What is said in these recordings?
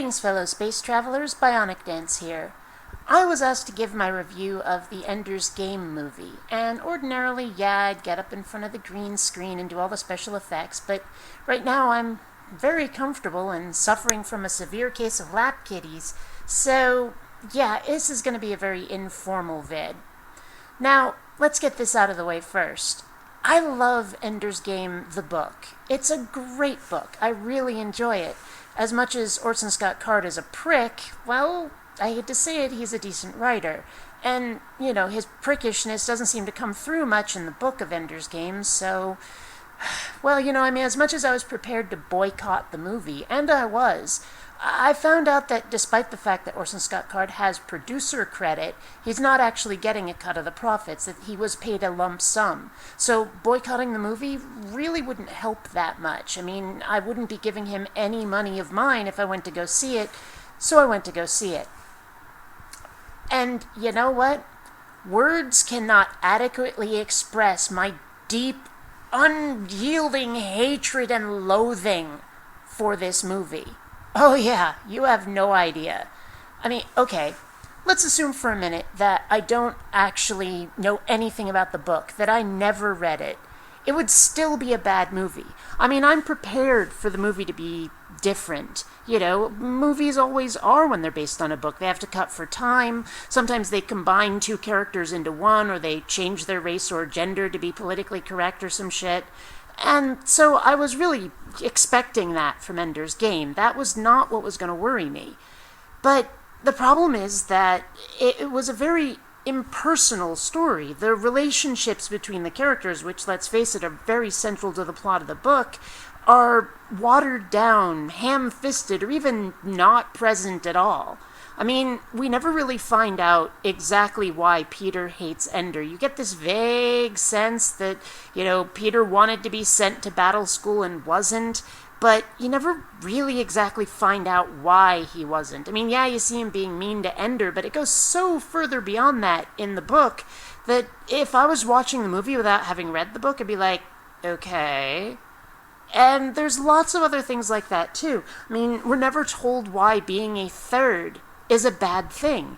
Greetings, fellow space travelers. BionicDance here. I was asked to give my review of the Ender's Game movie, and ordinarily, I'd get up in front of the green screen and do all the special effects, but right now I'm very comfortable and suffering from a severe case of lap kitties, so this is going to be a very informal vid. Now, let's get this out of the way first. I love Ender's Game, the book. It's a great book. I really enjoy it. As much as Orson Scott Card is a prick, well, I hate to say it, he's a decent writer. And, his prickishness doesn't seem to come through much in the book of Ender's Game, so... Well, as much as I was prepared to boycott the movie, and I found out that despite the fact that Orson Scott Card has producer credit, he's not actually getting a cut of the profits, that he was paid a lump sum. So boycotting the movie really wouldn't help that much. I wouldn't be giving him any money of mine if I went to go see it, so I went to go see it. And you know what? Words cannot adequately express my deep, unyielding hatred and loathing for this movie. Oh yeah, you have no idea. Okay, let's assume for a minute that I don't actually know anything about the book, that I never read it. It would still be a bad movie. I'm prepared for the movie to be different. Movies always are when they're based on a book. They have to cut for time. Sometimes they combine two characters into one, or they change their race or gender to be politically correct or some shit. And so I was really expecting that from Ender's Game. That was not what was going to worry me. But the problem is that it was a very impersonal story. The relationships between the characters, which, let's face it, are very central to the plot of the book, are watered down, ham-fisted, or even not present at all. We never really find out exactly why Peter hates Ender. You get this vague sense that, Peter wanted to be sent to battle school and wasn't, but you never really exactly find out why he wasn't. You see him being mean to Ender, but it goes so further beyond that in the book that if I was watching the movie without having read the book, I'd be like, okay. And there's lots of other things like that, too. We're never told why being a third is a bad thing.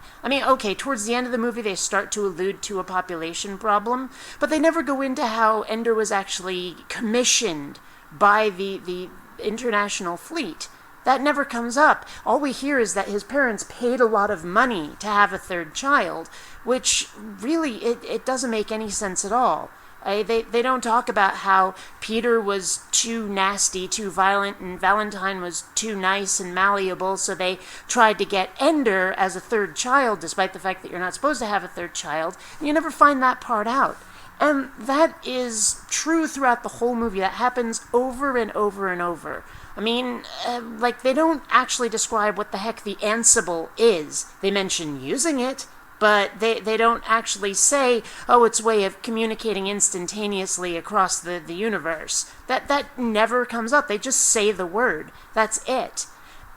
Towards the end of the movie they start to allude to a population problem, but they never go into how Ender was actually commissioned by the international fleet. That never comes up. All we hear is that his parents paid a lot of money to have a third child, which really, it doesn't make any sense at all. They don't talk about how Peter was too nasty, too violent, and Valentine was too nice and malleable, so they tried to get Ender as a third child, despite the fact that you're not supposed to have a third child. You never find that part out. And that is true throughout the whole movie. That happens over and over and over. They don't actually describe what the heck the Ansible is. They mention using it, but they don't actually say, it's a way of communicating instantaneously across the universe. That never comes up. They just say the word. That's it.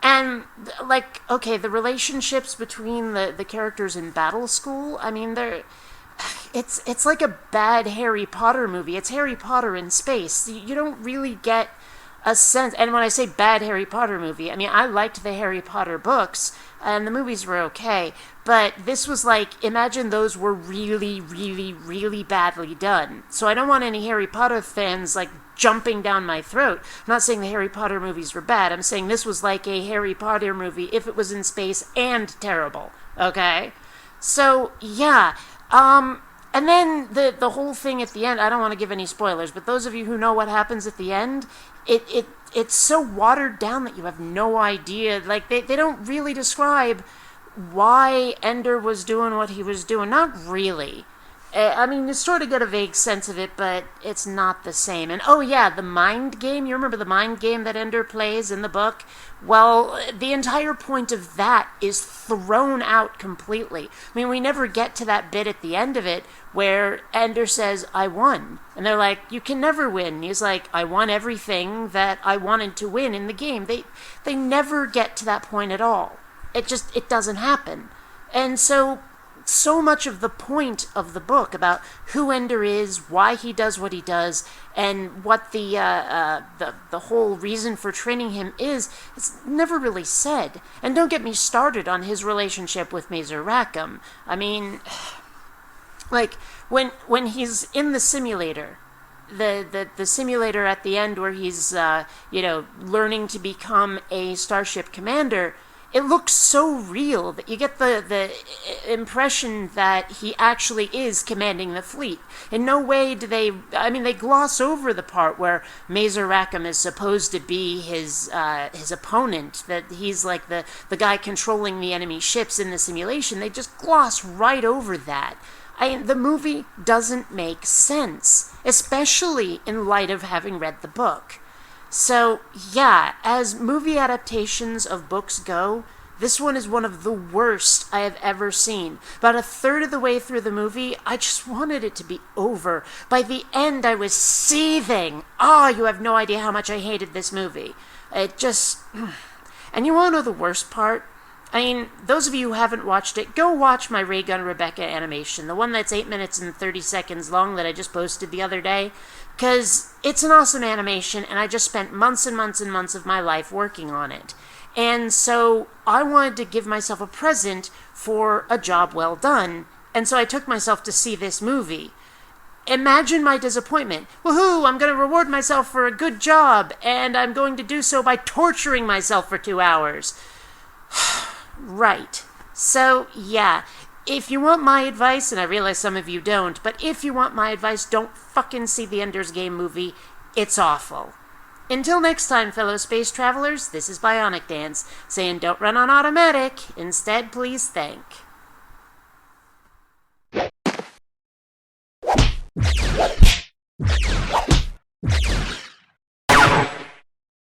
And, the relationships between the characters in Battle School, it's like a bad Harry Potter movie. It's Harry Potter in space. You don't really get a sense, and when I say bad Harry Potter movie, I liked the Harry Potter books, and the movies were okay, but this was imagine those were really, really, really badly done. So I don't want any Harry Potter fans, jumping down my throat. I'm not saying the Harry Potter movies were bad, I'm saying this was like a Harry Potter movie if it was in space and terrible, okay? So, and then the whole thing at the end, I don't want to give any spoilers, but those of you who know what happens at the end, it's so watered down that you have no idea. They don't really describe why Ender was doing what he was doing. Not really. You sort of get a vague sense of it, but it's not the same. And the mind game. You remember the mind game that Ender plays in the book? Well, the entire point of that is thrown out completely. We never get to that bit at the end of it where Ender says, I won. And they're like, you can never win. And he's like, I won everything that I wanted to win in the game. They never get to that point at all. It doesn't happen. And so so much of the point of the book about who Ender is, why he does what he does, and what the whole reason for training him is, it's never really said. And don't get me started on his relationship with Mazer Rackham. I mean, like, when he's in the simulator, the simulator at the end where he's, learning to become a starship commander, it looks so real that you get the impression that he actually is commanding the fleet. In no way do they gloss over the part where Mazer Rackham is supposed to be his opponent, that he's like the guy controlling the enemy ships in the simulation. They just gloss right over that. The movie doesn't make sense, especially in light of having read the book. So, yeah, as movie adaptations of books go, this one is one of the worst I have ever seen. About a third of the way through the movie, I just wanted it to be over. By the end, I was seething. You have no idea how much I hated this movie. It just... And you want to know the worst part? I mean, those of you who haven't watched it, go watch my Ray Gun Rebecca animation, the one that's 8 minutes and 30 seconds long that I just posted the other day, because it's an awesome animation, and I just spent months and months and months of my life working on it. And so I wanted to give myself a present for a job well done, and so I took myself to see this movie. Imagine my disappointment. Woohoo, I'm going to reward myself for a good job, and I'm going to do so by torturing myself for 2 hours. Right. So, yeah, if you want my advice, and I realize some of you don't, but if you want my advice, don't fucking see the Ender's Game movie. It's awful. Until next time, fellow space travelers, this is BionicDance, saying don't run on automatic. Instead, please think.